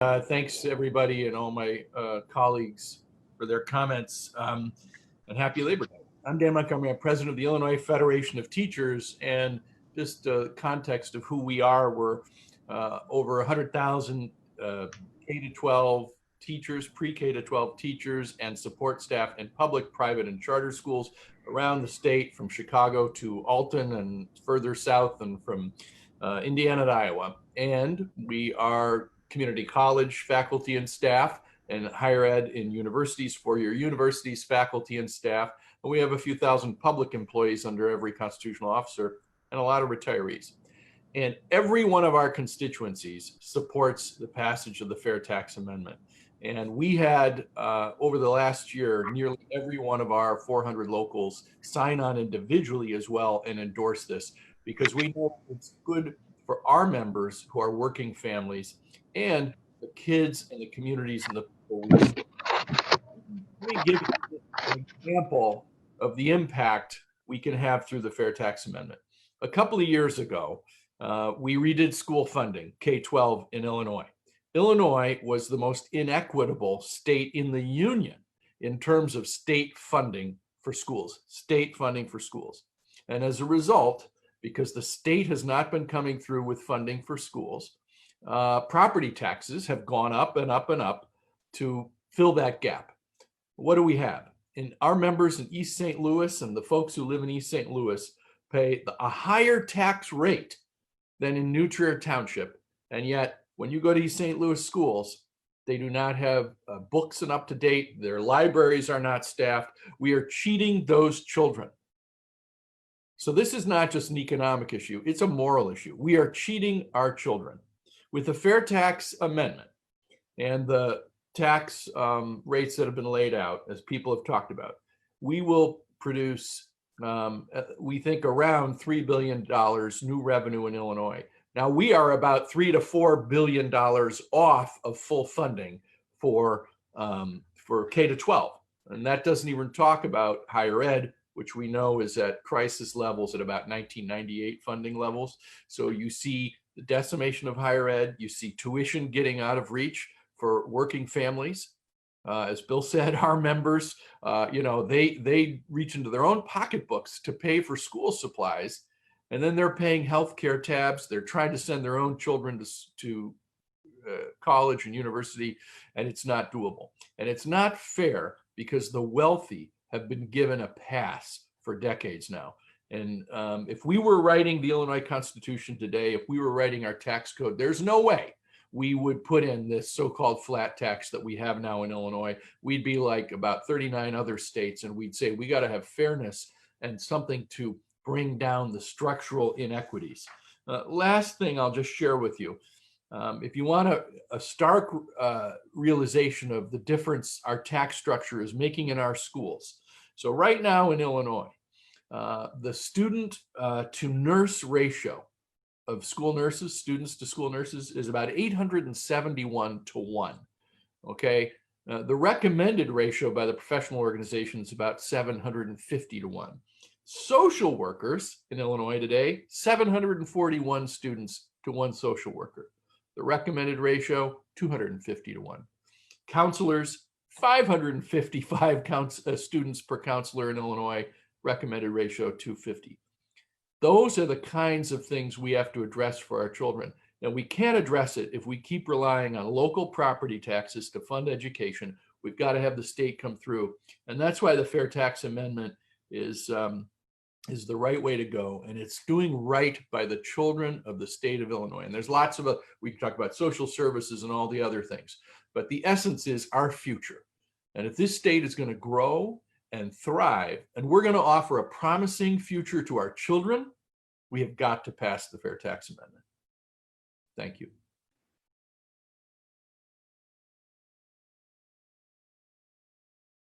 Thanks everybody and all my colleagues for their comments, and happy Labor Day. I'm Dan Montgomery. I'm president of the Illinois Federation of Teachers, and just context of who we are, we're over 100,000 K-12 teachers, pre-K-12 teachers and support staff in public, private, and charter schools around the state, from Chicago to Alton and further south, and from Indiana to Iowa. And we are community college faculty and staff, and higher ed in universities, four-year universities, faculty and staff. And we have a few thousand public employees under every constitutional officer and a lot of retirees. And every one of our constituencies supports the passage of the Fair Tax Amendment. And we had, over the last year, nearly every one of our 400 locals sign on individually as well and endorse this, because we know it's good for our members who are working families and the kids and the communities and the people we serve. Let me give you an example of the impact we can have through the Fair Tax Amendment. A couple of years ago, we redid school funding, K-12 in Illinois. Illinois was the most inequitable state in the union in terms of state funding for schools, And as a result, because the state has not been coming through with funding for schools, property taxes have gone up and up and up to fill that gap. What do we have? And our members in East St. Louis and the folks who live in East St. Louis pay a higher tax rate than in New Trier Township. And yet, when you go to East St. Louis schools, they do not have books and up to date. Their libraries are not staffed. We are cheating those children. So this is not just an economic issue, it's a moral issue. We are cheating our children. With the Fair Tax Amendment and the tax rates that have been laid out, as people have talked about, we will produce, we think, around $3 billion new revenue in Illinois. Now, we are about $3 to $4 billion off of full funding for K-12. And that doesn't even talk about higher ed, which we know is at crisis levels at about 1998 funding levels. So you see the decimation of higher ed, you see tuition getting out of reach for working families. As Bill said, our members, they reach into their own pocketbooks to pay for school supplies, and then they're paying healthcare tabs. They're trying to send their own children to college and university, and it's not doable. And it's not fair because the wealthy have been given a pass for decades now. And if we were writing the Illinois Constitution today, if we were writing our tax code, there's no way we would put in this so-called flat tax that we have now in Illinois. We'd be like about 39 other states, and we'd say we got to have fairness and something to bring down the structural inequities. Last thing I'll just share with you. If you want a stark realization of the difference our tax structure is making in our schools. So right now in Illinois, the student to nurse ratio of school nurses, students to school nurses, is about 871 to 1. Okay, the recommended ratio by the professional organization is about 750 to 1. Social workers in Illinois today, 741 students to 1 social worker. The recommended ratio, 250 to 1. Counselors, 555 students per counselor in Illinois, recommended ratio 250. Those are the kinds of things we have to address for our children. And we can't address it if we keep relying on local property taxes to fund education. We've got to have the state come through. And that's why the Fair Tax Amendment is the right way to go. And it's doing right by the children of the state of Illinois. And there's lots of, we can talk about social services and all the other things, but the essence is our future. And if this state is going to grow and thrive, and we're going to offer a promising future to our children, we have got to pass the Fair Tax Amendment. Thank you.